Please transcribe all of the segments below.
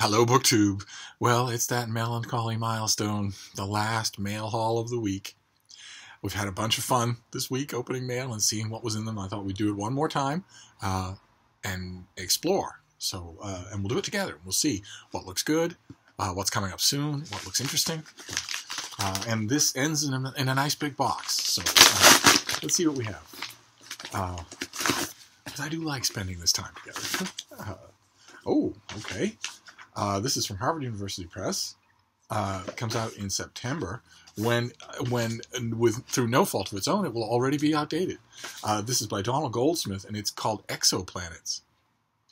Hello, BookTube. Well, it's that melancholy milestone, the last mail haul of the week. We've had a bunch of fun this week opening mail and seeing what was in them. I thought we'd do it one more time and explore. And we'll do it together. We'll see what looks good, what's coming up soon, what looks interesting. And this ends in a nice big box. So let's see what we have. Because I do like spending this time together. Oh, okay. This is from Harvard University Press. It comes out in September. Through no fault of its own, it will already be outdated. This is by Donald Goldsmith, and it's called Exoplanets: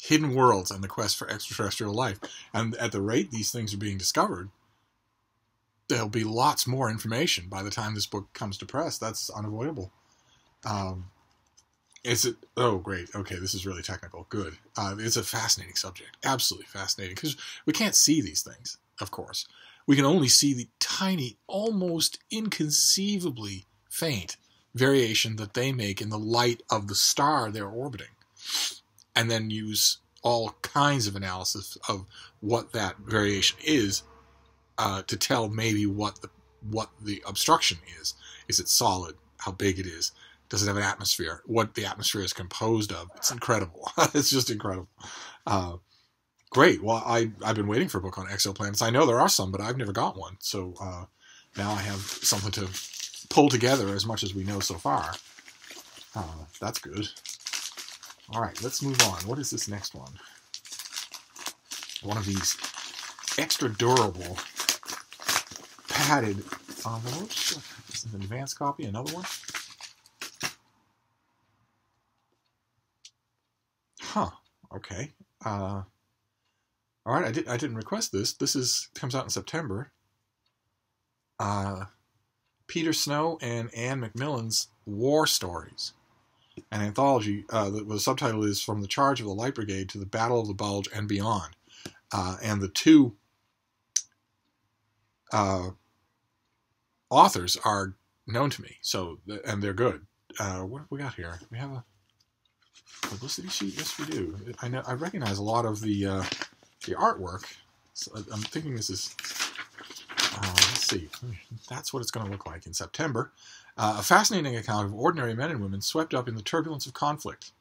Hidden Worlds and the Quest for Extraterrestrial Life. And at the rate these things are being discovered, there'll be lots more information by the time this book comes to press. That's unavoidable. Oh, great. Okay, this is really technical. Good. It's a fascinating subject. Absolutely fascinating. Because we can't see these things, of course. We can only see the tiny, almost inconceivably faint variation that they make in the light of the star they're orbiting. And then use all kinds of analysis of what that variation is to tell maybe what the obstruction is. Is it solid? How big it is? Does it have an atmosphere? What the atmosphere is composed of? It's incredible. It's just incredible. Great. Well, I've been waiting for a book on exoplanets. I know there are some, but I've never got one. So now I have something to pull together as much as we know so far. That's good. All right, let's move on. What is this next one? One of these extra durable padded envelopes. This is an advanced copy. Another one. Huh. Okay. All right. I didn't request this. This comes out in September. Peter Snow and Anne Macmillan's War Stories, an anthology. The subtitle is From the Charge of the Light Brigade to the Battle of the Bulge and Beyond. And the two authors are known to me. And they're good. What have we got here? We have a publicity sheet? Yes, we do. I recognize a lot of the artwork. So I'm thinking this is. Let's see. That's what it's going to look like in September. A fascinating account of ordinary men and women swept up in the turbulence of conflict.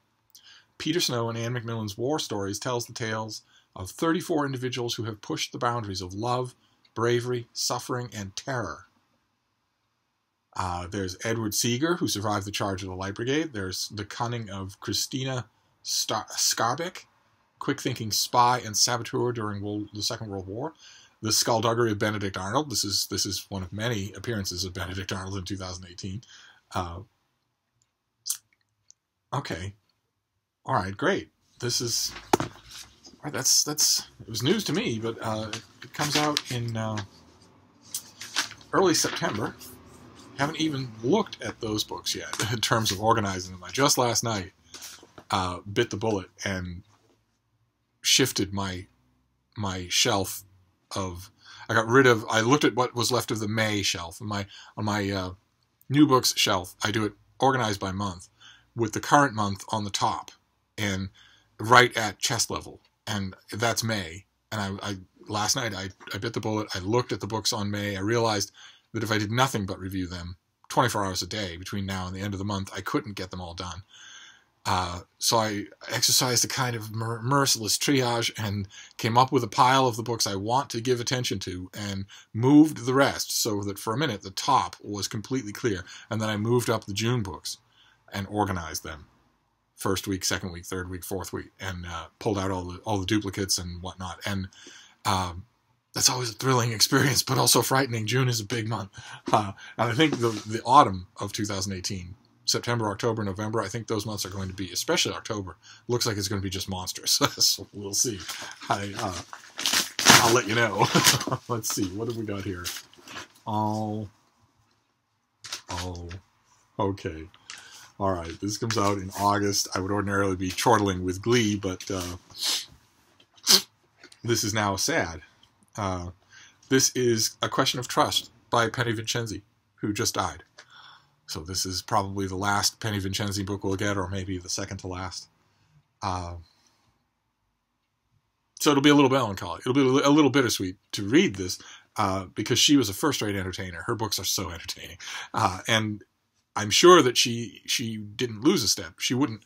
Peter Snow and Anne Macmillan's War Stories tells the tales of 34 individuals who have pushed the boundaries of love, bravery, suffering, and terror. There's Edward Seeger, who survived the charge of the Light Brigade. There's the cunning of Christina Skarbek, quick-thinking spy and saboteur during the Second World War. The skullduggery of Benedict Arnold. This is one of many appearances of Benedict Arnold in 2018. Okay, all right, great. This is all right. It was news to me, but it comes out in early September. Haven't even looked at those books yet in terms of organizing them. I just last night bit the bullet and shifted my shelf of. I looked at what was left of the May shelf. On my new books shelf, I do it organized by month, with the current month on the top and right at chest level, and that's May. And I last night I bit the bullet. I looked at the books on May. I realized that if I did nothing but review them 24 hours a day between now and the end of the month, I couldn't get them all done. So I exercised a kind of merciless triage and came up with a pile of the books I want to give attention to and moved the rest so that for a minute the top was completely clear. And then I moved up the June books and organized them. First week, second week, third week, fourth week, and pulled out all the duplicates and whatnot. And that's always a thrilling experience, but also frightening. June is a big month. And I think the autumn of 2018, September, October, November, I think those months are going to be, especially October, looks like it's going to be just monstrous. So we'll see. I'll let you know. Let's see. What have we got here? Oh, okay. All right. This comes out in August. I would ordinarily be chortling with glee, but this is now sad. This is A Question of Trust by Penny Vincenzi, who just died. So this is probably the last Penny Vincenzi book we'll get, or maybe the second to last. So it'll be a little melancholy. It'll be a little bittersweet to read this because she was a first-rate entertainer. Her books are so entertaining. And I'm sure that she didn't lose a step. She wouldn't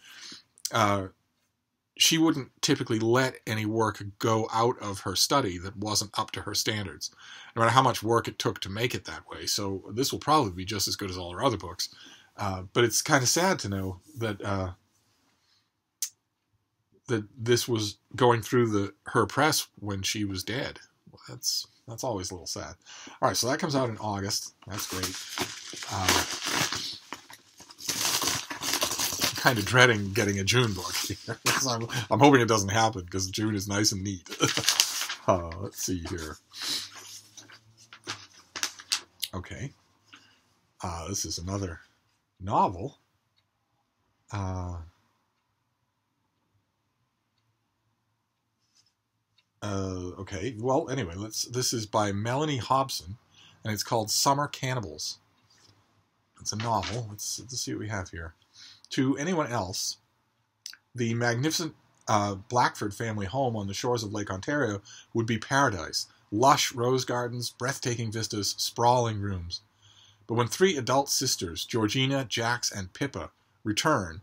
typically let any work go out of her study that wasn't up to her standards, no matter how much work it took to make it that way. So this will probably be just as good as all her other books. But it's kind of sad to know that that this was going through her press when she was dead. That's always a little sad. All right, so that comes out in August. That's great. I'm kind of dreading getting a June book here. I'm hoping it doesn't happen because June is nice and neat. Let's see here. Okay. This is another novel. Okay, well, anyway, this is by Melanie Hobson, and it's called Summer Cannibals. It's a novel. Let's see what we have here. To anyone else, the magnificent Blackford family home on the shores of Lake Ontario would be paradise. Lush rose gardens, breathtaking vistas, sprawling rooms. But when three adult sisters, Georgina, Jax, and Pippa, return,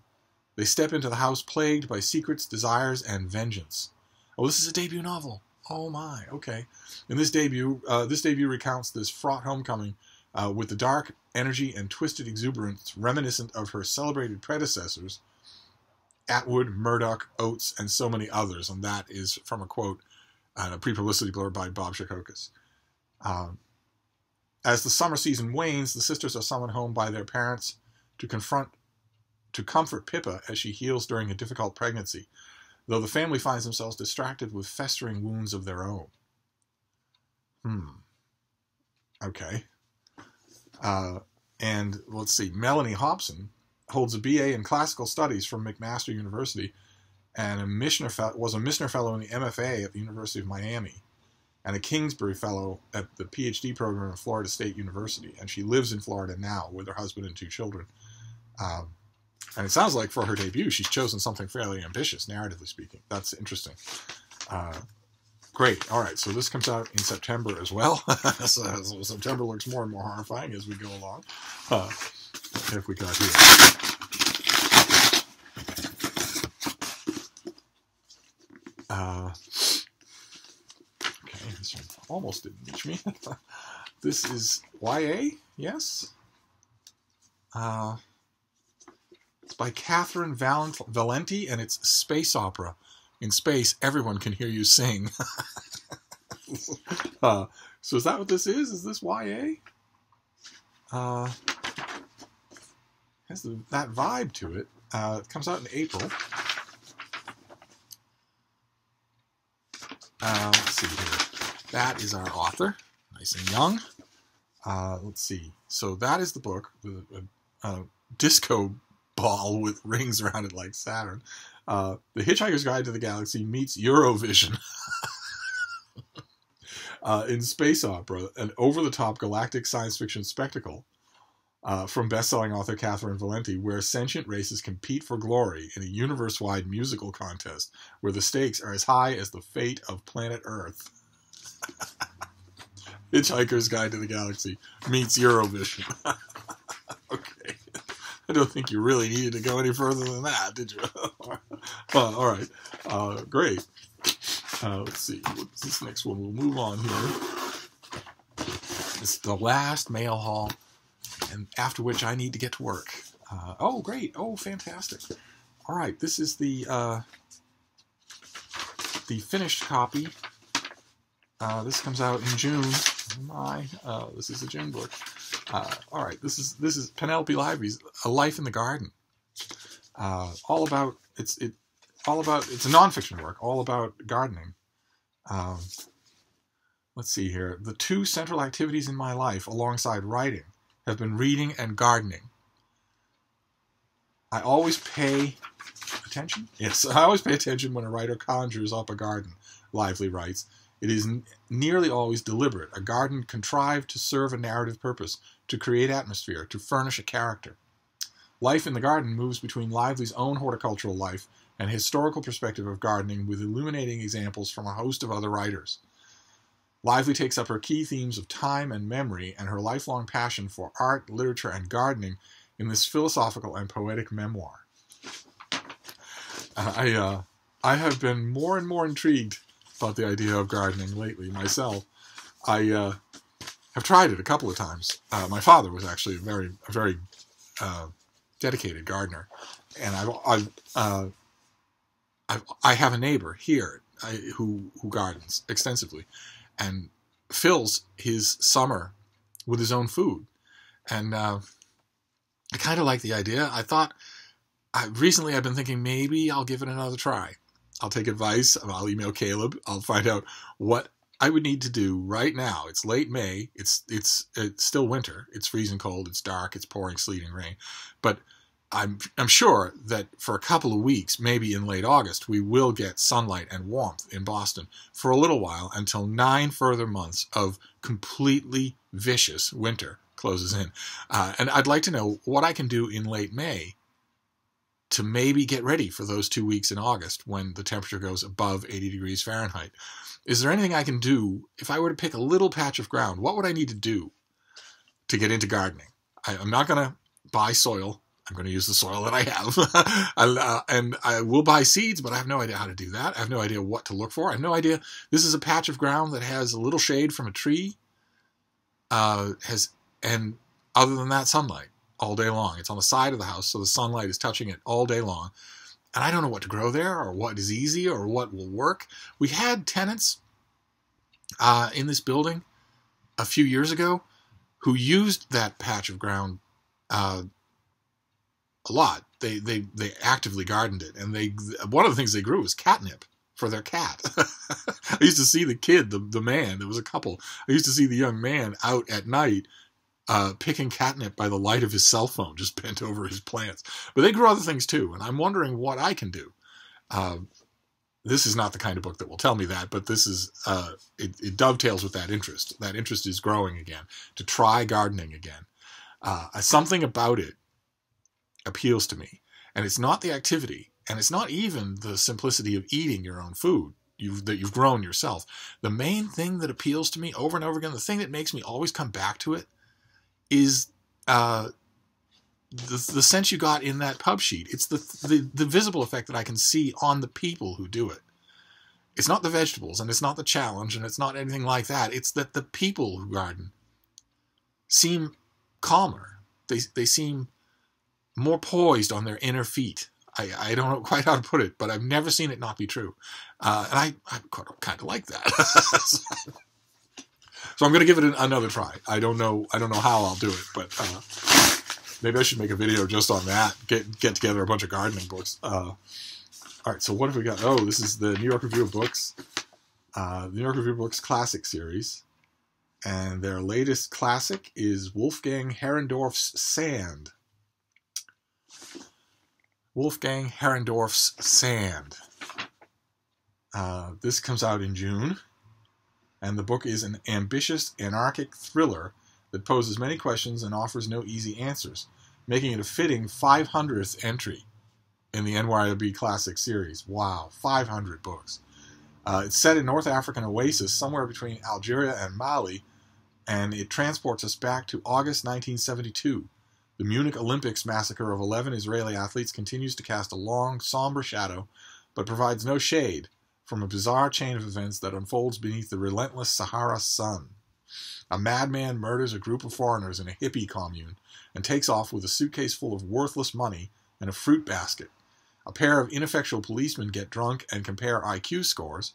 they step into the house plagued by secrets, desires, and vengeance. Oh, this is a debut novel. Oh my, okay. In this debut recounts this fraught homecoming with the dark energy and twisted exuberance reminiscent of her celebrated predecessors, Atwood, Murdoch, Oates, and so many others. And that is from a quote and a pre-publicity blurb by Bob Shakokas. As the summer season wanes, the sisters are summoned home by their parents to comfort Pippa as she heals during a difficult pregnancy, though the family finds themselves distracted with festering wounds of their own. Okay. And let's see, Melanie Hobson holds a BA in Classical Studies from McMaster University and was a Missner Fellow in the MFA at the University of Miami and a Kingsbury Fellow at the PhD program at Florida State University. And she lives in Florida now with her husband and 2 children. And it sounds like for her debut, she's chosen something fairly ambitious, narratively speaking. That's interesting. Great. All right. So this comes out in September as well. So September looks more and more horrifying as we go along. What have we got here? Okay. This one almost didn't reach me. This is YA. Yes. It's by Catherine Valenti, and it's space opera. In space, everyone can hear you sing. So is that what this is? Is this YA? Has that vibe to it. It comes out in April. Let's see here. That is our author. Nice and young. Let's see. So that is the book. The disco ball with rings around it like Saturn. The Hitchhiker's Guide to the Galaxy meets Eurovision in space opera, an over-the-top galactic science fiction spectacle from best-selling author Catherine Valenti, where sentient races compete for glory in a universe-wide musical contest where the stakes are as high as the fate of planet Earth. Hitchhiker's Guide to the Galaxy meets Eurovision. Okay. I don't think you really needed to go any further than that, did you? All right. Great. Let's see. What's this next one? We'll move on here. It's the last mail haul, and after which I need to get to work. Oh, great. Oh, fantastic. All right. This is the finished copy. This comes out in June. This is a June book. All right, this is Penelope Library's A Life in the Garden. It's a nonfiction work, all about gardening. Let's see here. The 2 central activities in my life, alongside writing, have been reading and gardening. I always pay attention. Yes, I always pay attention when a writer conjures up a garden. Lively writes. It is nearly always deliberate, a garden contrived to serve a narrative purpose, to create atmosphere, to furnish a character. Life in the Garden moves between Lively's own horticultural life and historical perspective of gardening with illuminating examples from a host of other writers. Lively takes up her key themes of time and memory and her lifelong passion for art, literature, and gardening in this philosophical and poetic memoir. I have been more and more intrigued about the idea of gardening lately myself. I have tried it a couple of times. My father was actually a very dedicated gardener, and I have a neighbor here who gardens extensively, and fills his summer with his own food, and I kind of like the idea. Recently I've been thinking maybe I'll give it another try. I'll take advice. I'll email Caleb. I'll find out what I would need to do right now. It's late May. It's still winter. It's freezing cold. It's dark. It's pouring sleet and rain. But I'm sure that for a couple of weeks, maybe in late August, we will get sunlight and warmth in Boston for a little while until 9 further months of completely vicious winter closes in. And I'd like to know what I can do in late May to maybe get ready for those 2 weeks in August when the temperature goes above 80 degrees Fahrenheit. Is there anything I can do if I were to pick a little patch of ground? What would I need to do to get into gardening? I'm not going to buy soil. I'm going to use the soil that I have. And I will buy seeds, but I have no idea how to do that. I have no idea what to look for. I have no idea. This is a patch of ground that has a little shade from a tree. And other than that, sunlight all day long. It's on the side of the house, so the sunlight is touching it all day long. And I don't know what to grow there, or what is easy, or what will work. We had tenants in this building a few years ago who used that patch of ground a lot. They actively gardened it, and one of the things they grew was catnip for their cat. I used to see the kid, the man. There was a couple. I used to see the young man out at night picking catnip by the light of his cell phone, just bent over his plants. But they grew other things too, and I'm wondering what I can do. This is not the kind of book that will tell me that, but this is it dovetails with that interest. That interest is growing again, to try gardening again. Something about it appeals to me, and it's not the activity, and it's not even the simplicity of eating your own food that you've grown yourself. The main thing that appeals to me over and over again, the thing that makes me always come back to it, is the sense you got in that pub sheet. It's the visible effect that I can see on the people who do it. It's not the vegetables, and it's not the challenge, and it's not anything like that. It's that the people who garden seem calmer. They seem more poised on their inner feet. I don't know quite how to put it, but I've never seen it not be true. And I kind of like that. So I'm going to give it another try. I don't know how I'll do it, but maybe I should make a video just on that. Get together a bunch of gardening books. All right, so what have we got? Oh, this is the New York Review of Books. The New York Review of Books Classic Series. And their latest classic is Wolfgang Herrendorf's Sand. Wolfgang Herrendorf's Sand. This comes out in June. And the book is an ambitious, anarchic thriller that poses many questions and offers no easy answers, making it a fitting 500th entry in the NYRB Classic series. Wow, 500 books. It's set in North African oasis somewhere between Algeria and Mali, and it transports us back to August 1972. The Munich Olympics massacre of 11 Israeli athletes continues to cast a long, somber shadow, but provides no shade from a bizarre chain of events that unfolds beneath the relentless Sahara sun. A madman murders a group of foreigners in a hippie commune and takes off with a suitcase full of worthless money and a fruit basket. A pair of ineffectual policemen get drunk and compare IQ scores.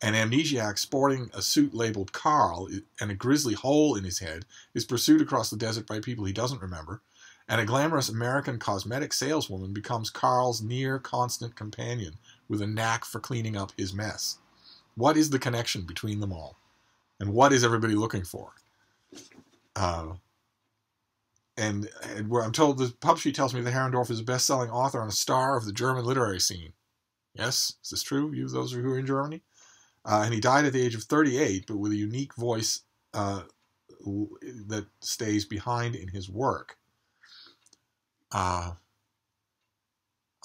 An amnesiac sporting a suit labeled Carl and a grisly hole in his head is pursued across the desert by people he doesn't remember, and a glamorous American cosmetic saleswoman becomes Carl's near-constant companion with a knack for cleaning up his mess. What is the connection between them all? And what is everybody looking for? And where I'm told, the pub sheet tells me that Herrendorf is a best-selling author and a star of the German literary scene. Yes? Is this true, those who are in Germany? And he died at the age of 38, but with a unique voice that stays behind in his work.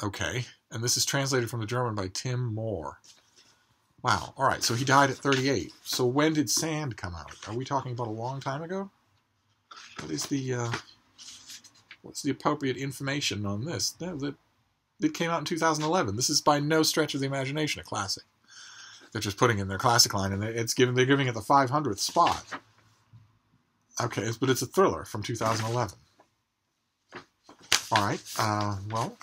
Okay. And this is translated from the German by Tim Moore. Wow. All right. So he died at 38. So when did Sand come out? Are we talking about a long time ago? What is the what's the appropriate information on this? It came out in 2011. This is by no stretch of the imagination a classic. They're just putting in their classic line, and they're giving it the 500th spot. Okay, but it's a thriller from 2011. All right. Well,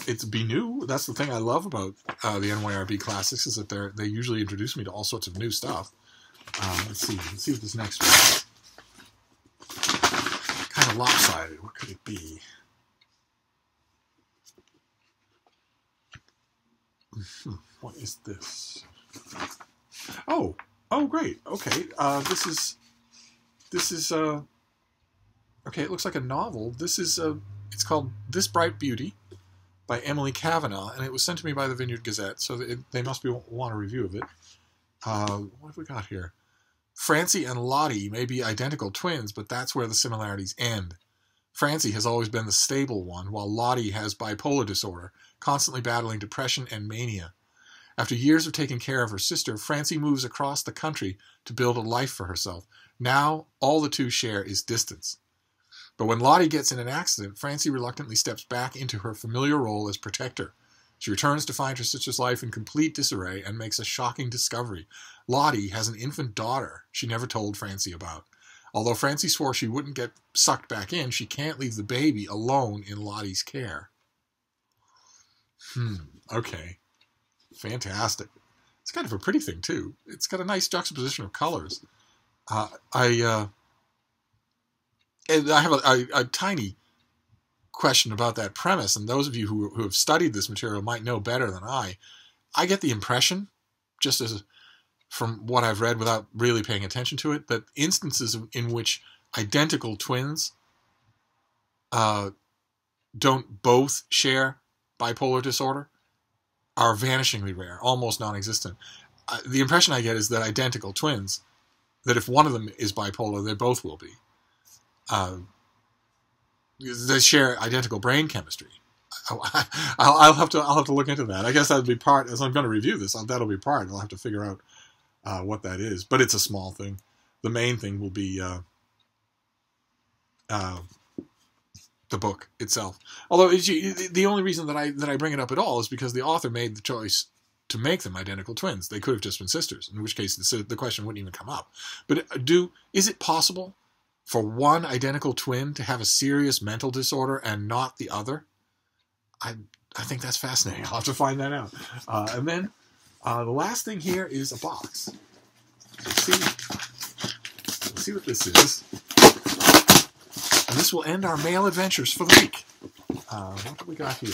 it's be new. That's the thing I love about the NYRB Classics, is that they usually introduce me to all sorts of new stuff. Let's see what this next one is. Kind of lopsided. What could it be? What is this? Oh, great. Okay, this is okay. It looks like a novel. It's called This Bright Beauty by Emily Kavanagh, and it was sent to me by the Vineyard Gazette, so they must want a review of it. What have we got here? Francie and Lottie may be identical twins, but that's where the similarities end. Francie has always been the stable one, while Lottie has bipolar disorder, constantly battling depression and mania. After years of taking care of her sister, Francie moves across the country to build a life for herself. Now, all the two share is distance. But when Lottie gets in an accident, Francie reluctantly steps back into her familiar role as protector. She returns to find her sister's life in complete disarray and makes a shocking discovery. Lottie has an infant daughter she never told Francie about. Although Francie swore she wouldn't get sucked back in, she can't leave the baby alone in Lottie's care. Okay. Fantastic. It's kind of a pretty thing, too. It's got a nice juxtaposition of colors. I have a tiny question about that premise, and those of you who have studied this material might know better than I. I get the impression, just as from what I've read without really paying attention to it, that instances in which identical twins don't both share bipolar disorder are vanishingly rare, almost non-existent. The impression I get is that identical twins, that if one of them is bipolar, they both will be. They share identical brain chemistry. I'll have to look into that. I guess that would be part, as I'm going to review this, that'll be part. I'll have to figure out what that is. But it's a small thing. The main thing will be the book itself. Although the only reason that I bring it up at all is because the author made the choice to make them identical twins. They could have just been sisters, in which case the question wouldn't even come up. But is it possible for one identical twin to have a serious mental disorder and not the other? I think that's fascinating. I'll have to find that out. And then the last thing here is a box. Let's see what this is. And this will end our mail adventures for the week. What do we got here?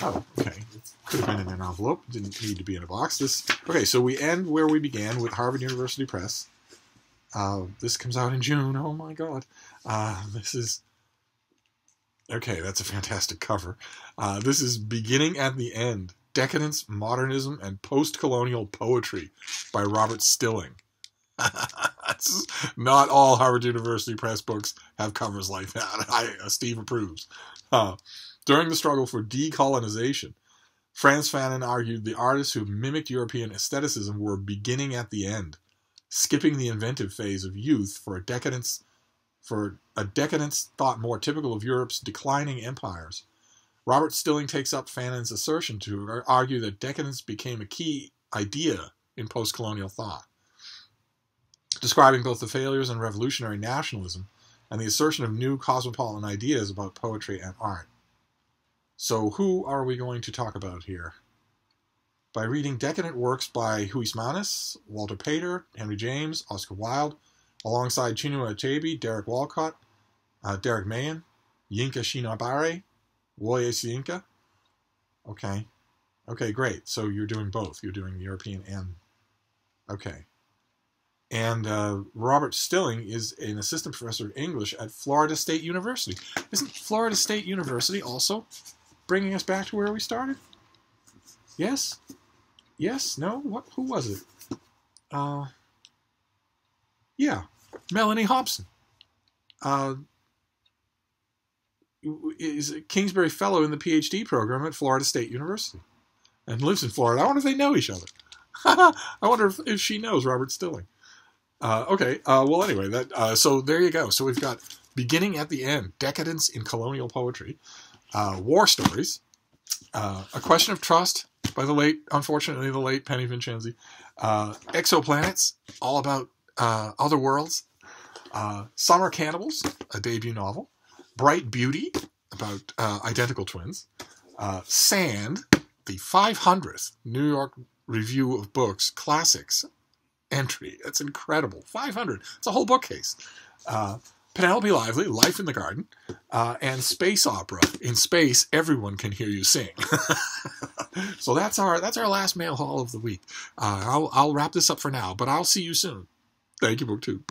Oh, okay. It could have been in an envelope. Didn't need to be in a box. Okay, so we end where we began with Harvard University Press. This comes out in June. Oh my God. This is... Okay, that's a fantastic cover. This is Beginning at the End, Decadence, Modernism, and Post-Colonial Poetry by Robert Stilling. Not all Harvard University Press books have covers like that. Steve approves. During the struggle for decolonization, Frantz Fanon argued the artists who mimicked European aestheticism were beginning at the end, skipping the inventive phase of youth for a decadence thought more typical of Europe's declining empires. Robert Stilling takes up Fanon's assertion to argue that decadence became a key idea in post-colonial thought, describing both the failures and revolutionary nationalism and the assertion of new cosmopolitan ideas about poetry and art. So who are we going to talk about here? By reading decadent works by Huysmans, Walter Pater, Henry James, Oscar Wilde, alongside Chinua Achebe, Derek Walcott, Derek Mahan, Yinka Shinabare, Woye Soyinka. Okay, great. So you're doing both. You're doing European and... Okay. And Robert Stilling is an assistant professor of English at Florida State University. Isn't Florida State University also bringing us back to where we started? Yes? Yes? No? What? Who was it? Yeah. Melanie Hobson. is a Kingsbury Fellow in the PhD program at Florida State University and lives in Florida. I wonder if they know each other. I wonder if she knows Robert Stilling. Okay. Well, anyway, so there you go. So we've got Beginning at the End, Decadence in Colonial Poetry, War Stories, A Question of Trust by unfortunately, the late Penny Vincenzi, Exoplanets, all about other worlds, Summer Cannibals, a debut novel, Bright Beauty, about identical twins, Sand, the 500th New York Review of Books Classics entry. That's incredible. 500. It's a whole bookcase. Penelope Lively, Life in the Garden, and Space Opera. In space, everyone can hear you sing. So that's our last mail haul of the week. I'll wrap this up for now, but I'll see you soon. Thank you, BookTube.